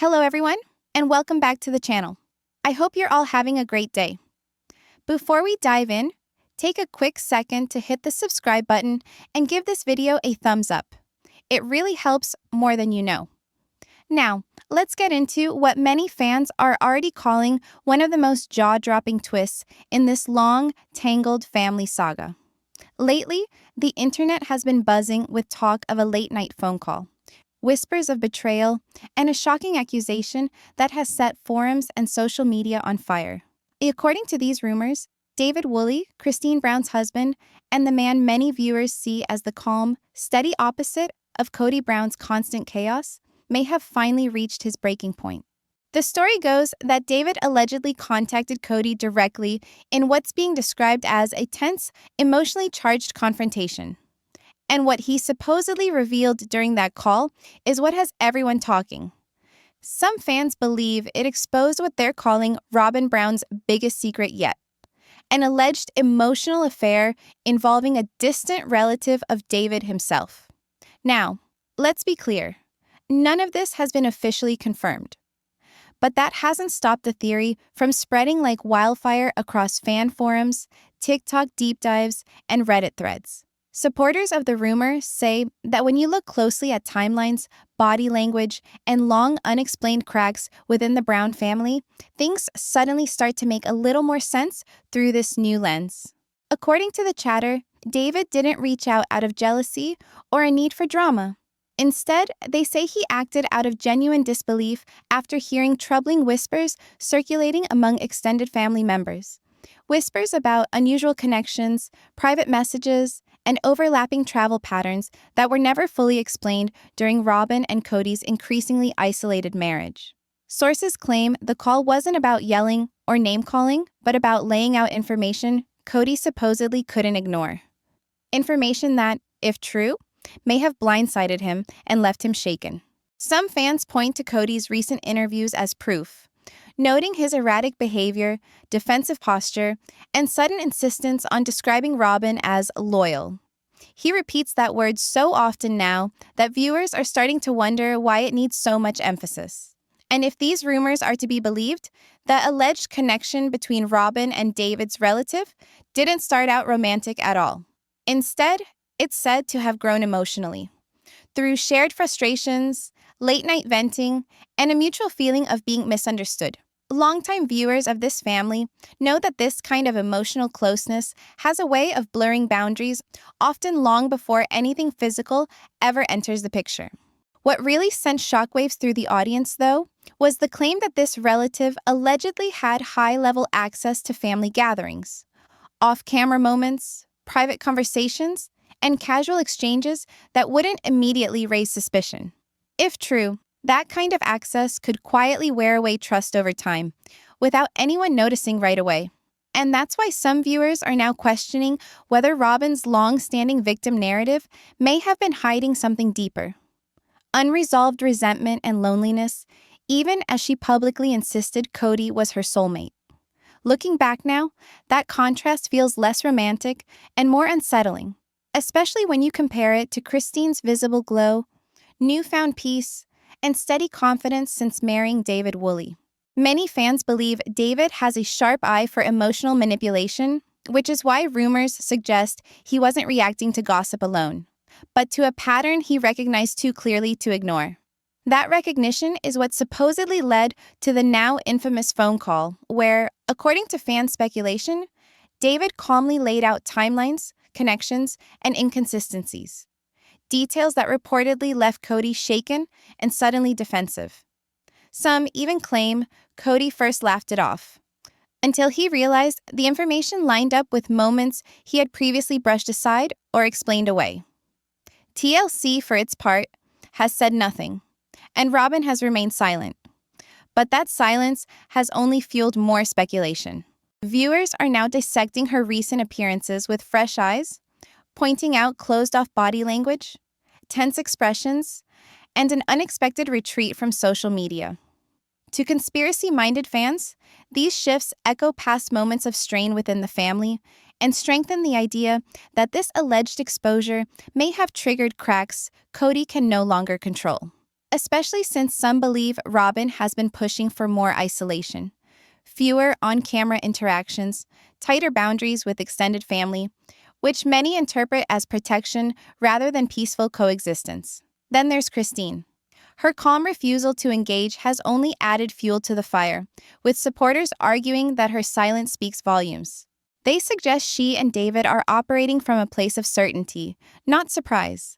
Hello everyone, and welcome back to the channel. I hope you're all having a great day. Before we dive in, take a quick second to hit the subscribe button and give this video a thumbs up. It really helps more than you know. Now, let's get into what many fans are already calling one of the most jaw-dropping twists in this long, tangled family saga. Lately, the internet has been buzzing with talk of a late-night phone call, whispers of betrayal, and a shocking accusation that has set forums and social media on fire. According to these rumors, David Woolley, Christine Brown's husband, and the man many viewers see as the calm, steady opposite of Kody Brown's constant chaos, may have finally reached his breaking point. The story goes that David allegedly contacted Kody directly in what's being described as a tense, emotionally charged confrontation. And what he supposedly revealed during that call is what has everyone talking. Some fans believe it exposed what they're calling Robyn Brown's biggest secret yet, an alleged emotional affair involving a distant relative of David himself. Now, let's be clear, none of this has been officially confirmed. But that hasn't stopped the theory from spreading like wildfire across fan forums, TikTok deep dives, and Reddit threads. Supporters of the rumor say that when you look closely at timelines, body language, and long unexplained cracks within the Brown family, things suddenly start to make a little more sense through this new lens. According to the chatter, David didn't reach out of jealousy or a need for drama. Instead, they say he acted out of genuine disbelief after hearing troubling whispers circulating among extended family members. Whispers about unusual connections, private messages, and overlapping travel patterns that were never fully explained during Robyn and Kody's increasingly isolated marriage. Sources claim the call wasn't about yelling or name-calling, but about laying out information Kody supposedly couldn't ignore. Information that, if true, may have blindsided him and left him shaken. Some fans point to Kody's recent interviews as proof, noting his erratic behavior, defensive posture, and sudden insistence on describing Robyn as loyal. He repeats that word so often now that viewers are starting to wonder why it needs so much emphasis. And if these rumors are to be believed, the alleged connection between Robyn and David's relative didn't start out romantic at all. Instead, it's said to have grown emotionally. Through shared frustrations, late-night venting, and a mutual feeling of being misunderstood. Longtime viewers of this family know that this kind of emotional closeness has a way of blurring boundaries, often long before anything physical ever enters the picture. What really sent shockwaves through the audience, though, was the claim that this relative allegedly had high-level access to family gatherings, off-camera moments, private conversations, and casual exchanges that wouldn't immediately raise suspicion. If true, that kind of access could quietly wear away trust over time, without anyone noticing right away. And that's why some viewers are now questioning whether Robyn's long-standing victim narrative may have been hiding something deeper. Unresolved resentment and loneliness, even as she publicly insisted Kody was her soulmate. Looking back now, that contrast feels less romantic and more unsettling, especially when you compare it to Christine's visible glow, newfound peace, and steady confidence since marrying David Woolley. Many fans believe David has a sharp eye for emotional manipulation, which is why rumors suggest he wasn't reacting to gossip alone, but to a pattern he recognized too clearly to ignore. That recognition is what supposedly led to the now infamous phone call, where, according to fan speculation, David calmly laid out timelines, connections, and inconsistencies. Details that reportedly left Kody shaken and suddenly defensive. Some even claim Kody first laughed it off, until he realized the information lined up with moments he had previously brushed aside or explained away. TLC, for its part, has said nothing, and Robyn has remained silent. But that silence has only fueled more speculation. Viewers are now dissecting her recent appearances with fresh eyes, pointing out closed-off body language, tense expressions, and an unexpected retreat from social media. To conspiracy-minded fans, these shifts echo past moments of strain within the family and strengthen the idea that this alleged exposure may have triggered cracks Kody can no longer control. especially since some believe Robyn has been pushing for more isolation, fewer on-camera interactions, tighter boundaries with extended family, which many interpret as protection rather than peaceful coexistence. Then there's Christine. Her calm refusal to engage has only added fuel to the fire, with supporters arguing that her silence speaks volumes. They suggest she and David are operating from a place of certainty, not surprise,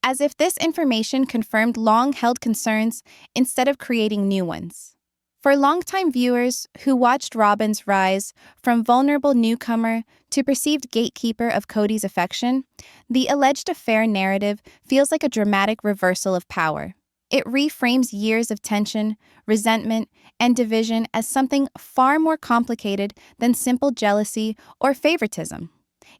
as if this information confirmed long-held concerns instead of creating new ones. For longtime viewers who watched Robyn's rise from vulnerable newcomer to perceived gatekeeper of Kody's affection, the alleged affair narrative feels like a dramatic reversal of power. It reframes years of tension, resentment, and division as something far more complicated than simple jealousy or favoritism.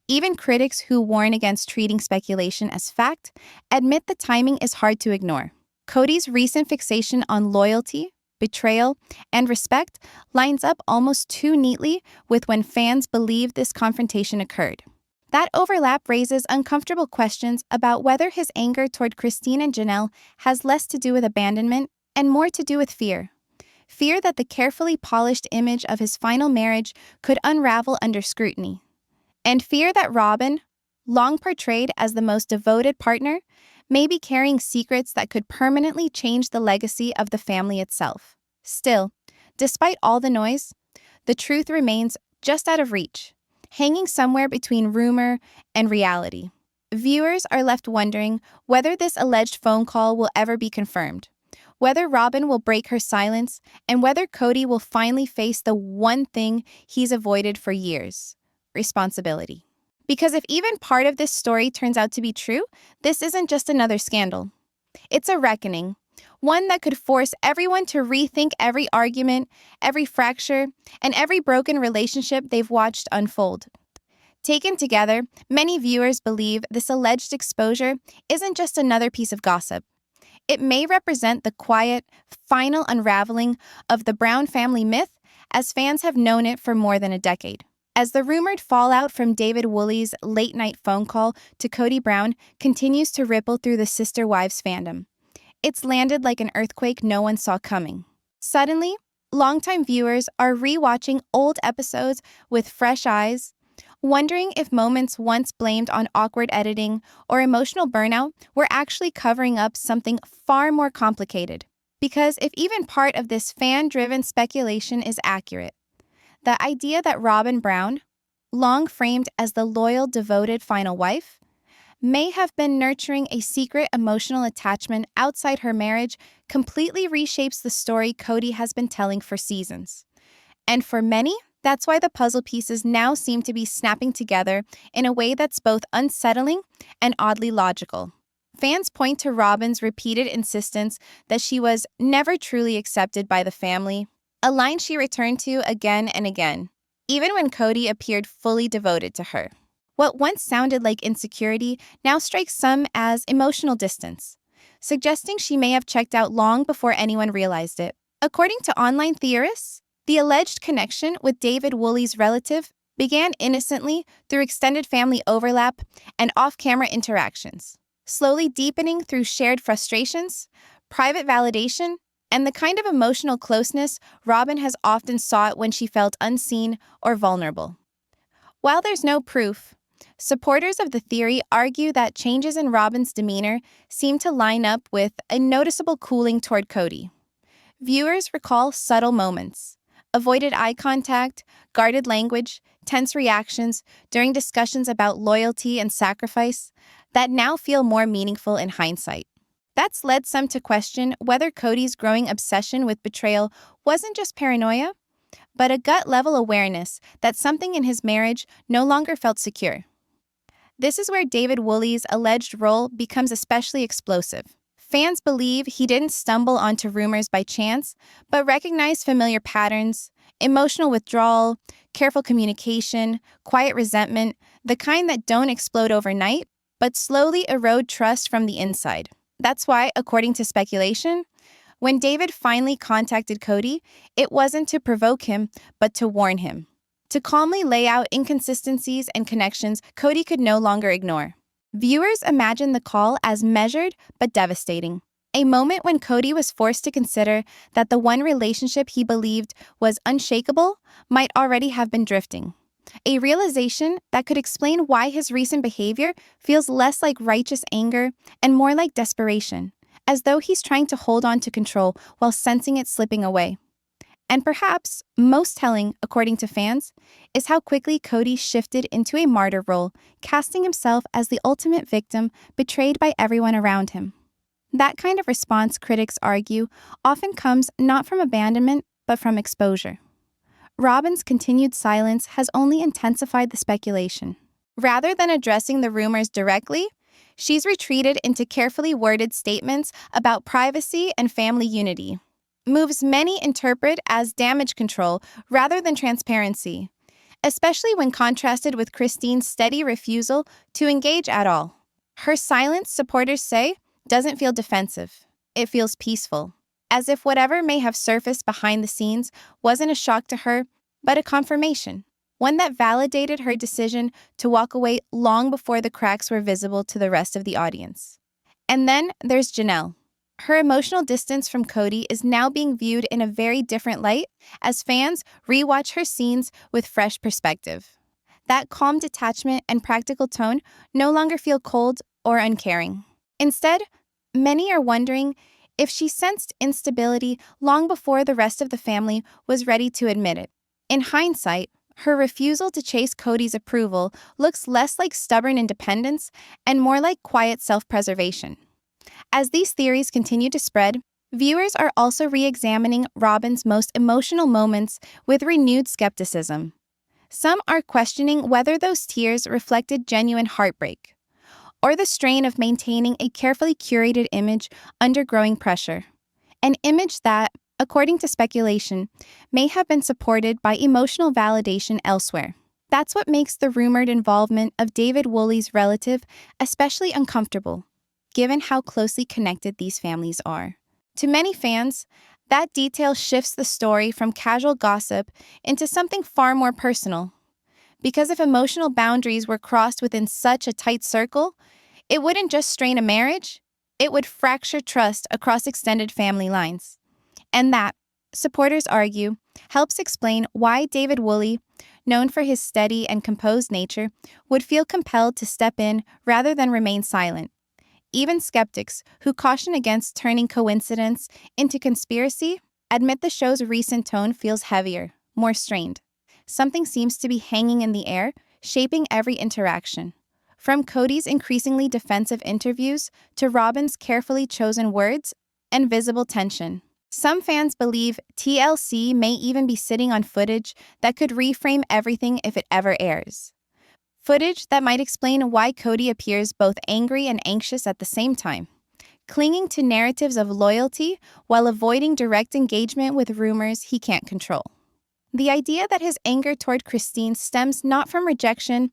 Even critics who warn against treating speculation as fact admit the timing is hard to ignore. Kody's recent fixation on loyalty, betrayal, and respect lines up almost too neatly with when fans believe this confrontation occurred. That overlap raises uncomfortable questions about whether his anger toward Christine and Janelle has less to do with abandonment and more to do with fear. Fear that the carefully polished image of his final marriage could unravel under scrutiny. And fear that Robyn, long portrayed as the most devoted partner, may be carrying secrets that could permanently change the legacy of the family itself. Still, despite all the noise, the truth remains just out of reach, hanging somewhere between rumor and reality. Viewers are left wondering whether this alleged phone call will ever be confirmed, whether Robyn will break her silence, and whether Kody will finally face the one thing he's avoided for years: responsibility. Because if even part of this story turns out to be true, this isn't just another scandal. It's a reckoning, one that could force everyone to rethink every argument, every fracture, and every broken relationship they've watched unfold. Taken together, many viewers believe this alleged exposure isn't just another piece of gossip. It may represent the quiet, final unraveling of the Brown family myth as fans have known it for more than a decade. As the rumored fallout from David Woolley's late-night phone call to Kody Brown continues to ripple through the Sister Wives fandom, it's landed like an earthquake no one saw coming. Suddenly, longtime viewers are rewatching old episodes with fresh eyes, wondering if moments once blamed on awkward editing or emotional burnout were actually covering up something far more complicated. Because if even part of this fan-driven speculation is accurate, the idea that Robyn Brown, long framed as the loyal, devoted final wife, may have been nurturing a secret emotional attachment outside her marriage completely reshapes the story Kody has been telling for seasons. And for many, that's why the puzzle pieces now seem to be snapping together in a way that's both unsettling and oddly logical. Fans point to Robyn's repeated insistence that she was never truly accepted by the family, a line she returned to again and again, even when Kody appeared fully devoted to her. What once sounded like insecurity now strikes some as emotional distance, suggesting she may have checked out long before anyone realized it. According to online theorists, the alleged connection with David Woolley's relative began innocently through extended family overlap and off-camera interactions, slowly deepening through shared frustrations, private validation, and the kind of emotional closeness Robyn has often sought when she felt unseen or vulnerable. While there's no proof, supporters of the theory argue that changes in Robyn's demeanor seem to line up with a noticeable cooling toward Kody. Viewers recall subtle moments, avoided eye contact, guarded language, tense reactions during discussions about loyalty and sacrifice that now feel more meaningful in hindsight. That's led some to question whether Kody's growing obsession with betrayal wasn't just paranoia, but a gut-level awareness that something in his marriage no longer felt secure. This is where David Woolley's alleged role becomes especially explosive. Fans believe he didn't stumble onto rumors by chance, but recognized familiar patterns, emotional withdrawal, careful communication, quiet resentment, the kind that don't explode overnight, but slowly erode trust from the inside. That's why, according to speculation, when David finally contacted Kody, it wasn't to provoke him, but to warn him, to calmly lay out inconsistencies and connections Kody could no longer ignore. Viewers imagine the call as measured but devastating, A moment when Kody was forced to consider that the one relationship he believed was unshakable might already have been drifting. A realization that could explain why his recent behavior feels less like righteous anger and more like desperation, as though he's trying to hold on to control while sensing it slipping away. And perhaps most telling, according to fans, is how quickly Kody shifted into a martyr role, casting himself as the ultimate victim betrayed by everyone around him. That kind of response, critics argue, often comes not from abandonment, but from exposure. Robyn's continued silence has only intensified the speculation. Rather than addressing the rumors directly, she's retreated into carefully worded statements about privacy and family unity, moves many interpret as damage control rather than transparency, especially when contrasted with Christine's steady refusal to engage at all. Her silence, supporters say, doesn't feel defensive. It feels peaceful, as if whatever may have surfaced behind the scenes wasn't a shock to her, but a confirmation, one that validated her decision to walk away long before the cracks were visible to the rest of the audience. And then there's Janelle. Her emotional distance from Kody is now being viewed in a very different light as fans rewatch her scenes with fresh perspective. That calm detachment and practical tone no longer feel cold or uncaring. Instead, many are wondering if she sensed instability long before the rest of the family was ready to admit it. In hindsight, her refusal to chase Kody's approval looks less like stubborn independence and more like quiet self-preservation. As these theories continue to spread, viewers are also re-examining Robyn's most emotional moments with renewed skepticism. Some are questioning whether those tears reflected genuine heartbreak, or the strain of maintaining a carefully curated image under growing pressure. An image that, according to speculation, may have been supported by emotional validation elsewhere. That's what makes the rumored involvement of David Woolley's relative especially uncomfortable, given how closely connected these families are. To many fans, that detail shifts the story from casual gossip into something far more personal. Because if emotional boundaries were crossed within such a tight circle, it wouldn't just strain a marriage, it would fracture trust across extended family lines. And that, supporters argue, helps explain why David Woolley, known for his steady and composed nature, would feel compelled to step in rather than remain silent. Even skeptics, who caution against turning coincidence into conspiracy, admit the show's recent tone feels heavier, more strained. Something seems to be hanging in the air, shaping every interaction. From Kody's increasingly defensive interviews to Robyn's carefully chosen words and visible tension. Some fans believe TLC may even be sitting on footage that could reframe everything if it ever airs. Footage that might explain why Kody appears both angry and anxious at the same time, clinging to narratives of loyalty while avoiding direct engagement with rumors he can't control. The idea that his anger toward Christine stems not from rejection,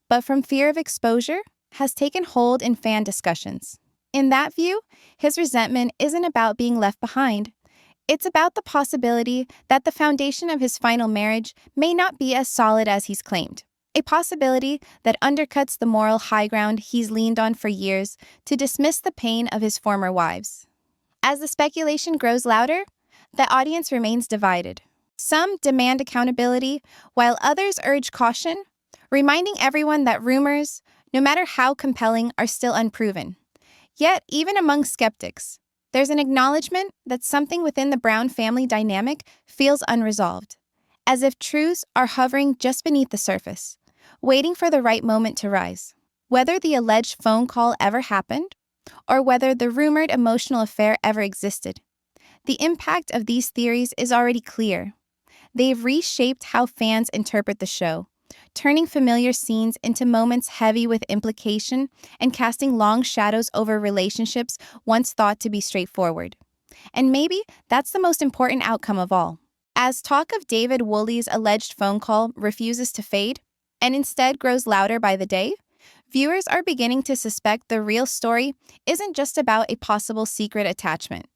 but from fear of exposure, has taken hold in fan discussions. In that view, his resentment isn't about being left behind. It's about the possibility that the foundation of his final marriage may not be as solid as he's claimed. A possibility that undercuts the moral high ground he's leaned on for years to dismiss the pain of his former wives. As the speculation grows louder, the audience remains divided. Some demand accountability, while others urge caution, reminding everyone that rumors, no matter how compelling, are still unproven. Yet, even among skeptics, there's an acknowledgement that something within the Brown family dynamic feels unresolved, as if truths are hovering just beneath the surface, waiting for the right moment to rise. Whether the alleged phone call ever happened, or whether the rumored emotional affair ever existed, the impact of these theories is already clear. They've reshaped how fans interpret the show, turning familiar scenes into moments heavy with implication and casting long shadows over relationships once thought to be straightforward. And maybe that's the most important outcome of all. As talk of David Woolley's alleged phone call refuses to fade, and instead grows louder by the day, viewers are beginning to suspect the real story isn't just about a possible secret attachment.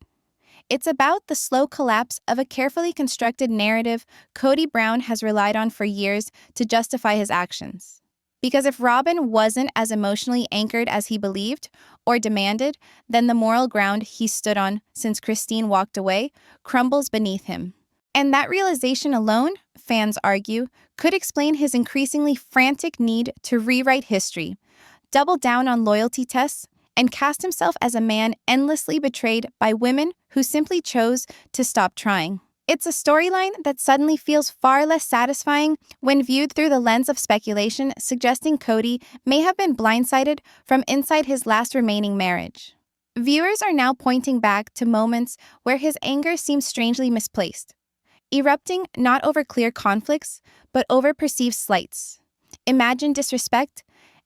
It's about the slow collapse of a carefully constructed narrative Kody Brown has relied on for years to justify his actions. Because if Robyn wasn't as emotionally anchored as he believed or demanded, then the moral ground he stood on since Christine walked away crumbles beneath him. And that realization alone, fans argue, could explain his increasingly frantic need to rewrite history, double down on loyalty tests, and cast himself as a man endlessly betrayed by women who simply chose to stop trying. It's a storyline that suddenly feels far less satisfying when viewed through the lens of speculation, suggesting Kody may have been blindsided from inside his last remaining marriage. Viewers are now pointing back to moments where his anger seems strangely misplaced, erupting not over clear conflicts, but over perceived slights, imagined disrespect,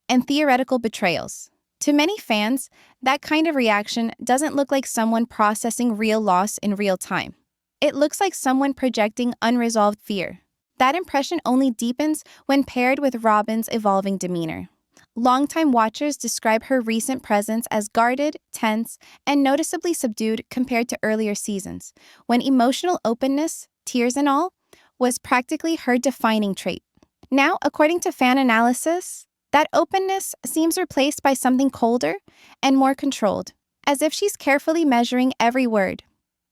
and theoretical betrayals. To many fans, that kind of reaction doesn't look like someone processing real loss in real time. It looks like someone projecting unresolved fear. That impression only deepens when paired with Robyn's evolving demeanor. Longtime watchers describe her recent presence as guarded, tense, and noticeably subdued compared to earlier seasons, when emotional openness, tears and all, was practically her defining trait. Now, according to fan analysis, that openness seems replaced by something colder and more controlled, as if she's carefully measuring every word,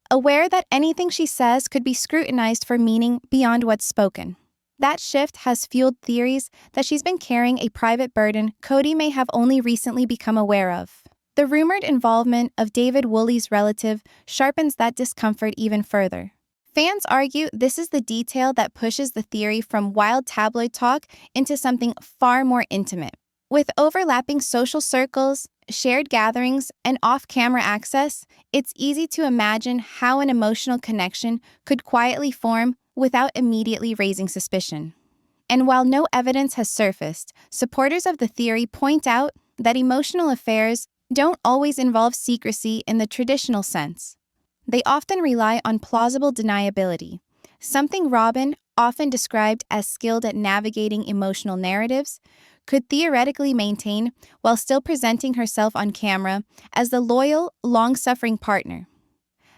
aware that anything she says could be scrutinized for meaning beyond what's spoken. That shift has fueled theories that she's been carrying a private burden Kody may have only recently become aware of. The rumored involvement of David Woolley's relative sharpens that discomfort even further. Fans argue this is the detail that pushes the theory from wild tabloid talk into something far more intimate. With overlapping social circles, shared gatherings, and off-camera access, it's easy to imagine how an emotional connection could quietly form without immediately raising suspicion. And while no evidence has surfaced, supporters of the theory point out that emotional affairs don't always involve secrecy in the traditional sense. They often rely on plausible deniability, something Robyn, often described as skilled at navigating emotional narratives, could theoretically maintain while still presenting herself on camera as the loyal, long-suffering partner.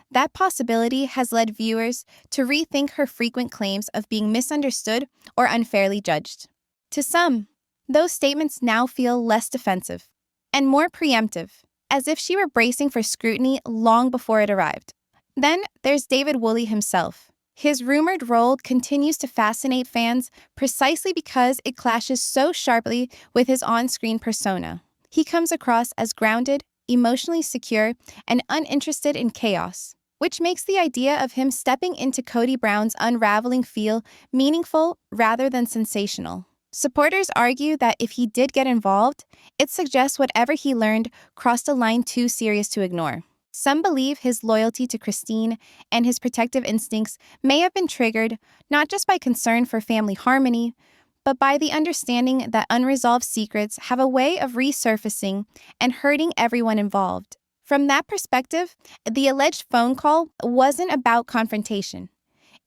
That possibility has led viewers to rethink her frequent claims of being misunderstood or unfairly judged. To some, those statements now feel less defensive and more preemptive, as if she were bracing for scrutiny long before it arrived. Then there's David Woolley himself. His rumored role continues to fascinate fans precisely because it clashes so sharply with his on-screen persona. He comes across as grounded, emotionally secure, and uninterested in chaos, which makes the idea of him stepping into Kody Brown's unraveling feel meaningful rather than sensational. Supporters argue that if he did get involved, it suggests whatever he learned crossed a line too serious to ignore. Some believe his loyalty to Christine and his protective instincts may have been triggered not just by concern for family harmony, but by the understanding that unresolved secrets have a way of resurfacing and hurting everyone involved. From that perspective, the alleged phone call wasn't about confrontation.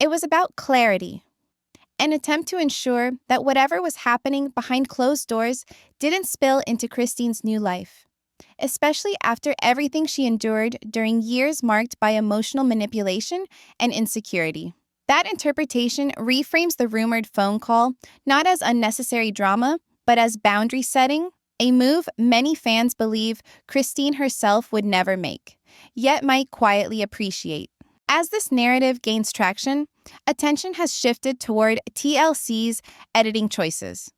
It was about clarity, an attempt to ensure that whatever was happening behind closed doors didn't spill into Christine's new life, especially after everything she endured during years marked by emotional manipulation and insecurity. That interpretation reframes the rumored phone call not as unnecessary drama, but as boundary setting, a move many fans believe Christine herself would never make, yet might quietly appreciate. As this narrative gains traction, attention has shifted toward TLC's editing choices.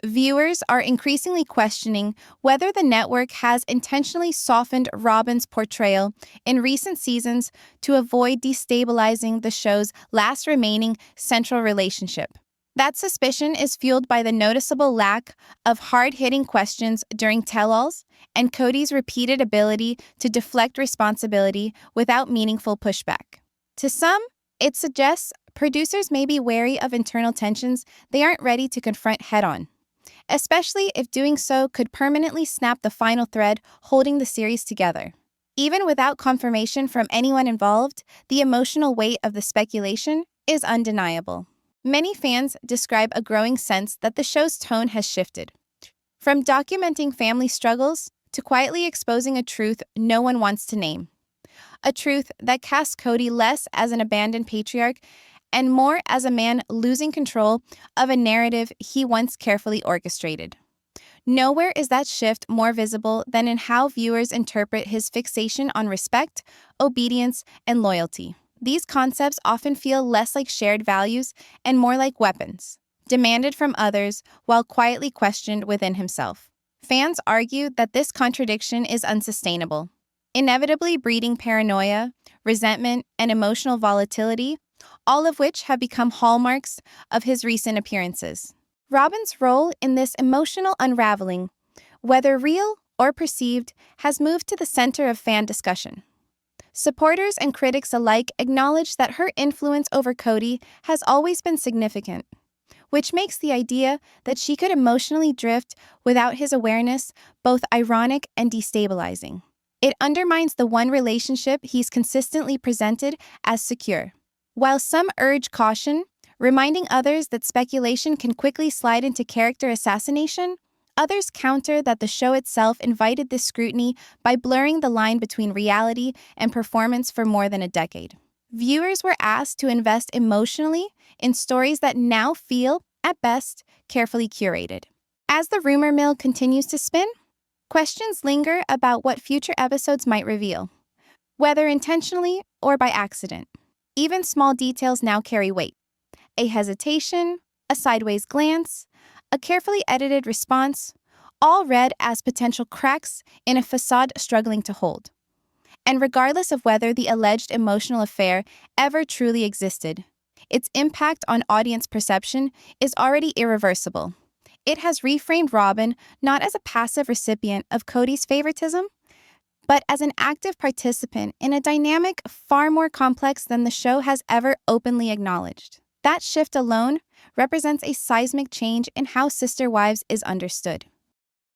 Viewers are increasingly questioning whether the network has intentionally softened Robyn's portrayal in recent seasons to avoid destabilizing the show's last remaining central relationship. That suspicion is fueled by the noticeable lack of hard-hitting questions during tell-alls and Kody's repeated ability to deflect responsibility without meaningful pushback. To some, it suggests producers may be wary of internal tensions they aren't ready to confront head-on, especially if doing so could permanently snap the final thread holding the series together. Even without confirmation from anyone involved, the emotional weight of the speculation is undeniable. Many fans describe a growing sense that the show's tone has shifted, from documenting family struggles to quietly exposing a truth no one wants to name. A truth that casts Kody less as an abandoned patriarch and more as a man losing control of a narrative he once carefully orchestrated. Nowhere is that shift more visible than in how viewers interpret his fixation on respect, obedience, and loyalty. These concepts often feel less like shared values and more like weapons, demanded from others while quietly questioned within himself. Fans argue that this contradiction is unsustainable, inevitably breeding paranoia, resentment, and emotional volatility, all of which have become hallmarks of his recent appearances. Robyn's role in this emotional unraveling, whether real or perceived, has moved to the center of fan discussion. Supporters and critics alike acknowledge that her influence over Kody has always been significant, which makes the idea that she could emotionally drift without his awareness both ironic and destabilizing. It undermines the one relationship he's consistently presented as secure. While some urge caution, reminding others that speculation can quickly slide into character assassination, others counter that the show itself invited this scrutiny by blurring the line between reality and performance for more than a decade. Viewers were asked to invest emotionally in stories that now feel, at best, carefully curated. As the rumor mill continues to spin, questions linger about what future episodes might reveal, whether intentionally or by accident. Even small details now carry weight. A hesitation, a sideways glance, a carefully edited response, all read as potential cracks in a facade struggling to hold. And regardless of whether the alleged emotional affair ever truly existed, its impact on audience perception is already irreversible. It has reframed Robyn not as a passive recipient of Kody's favoritism, but as an active participant in a dynamic far more complex than the show has ever openly acknowledged. That shift alone represents a seismic change in how Sister Wives is understood.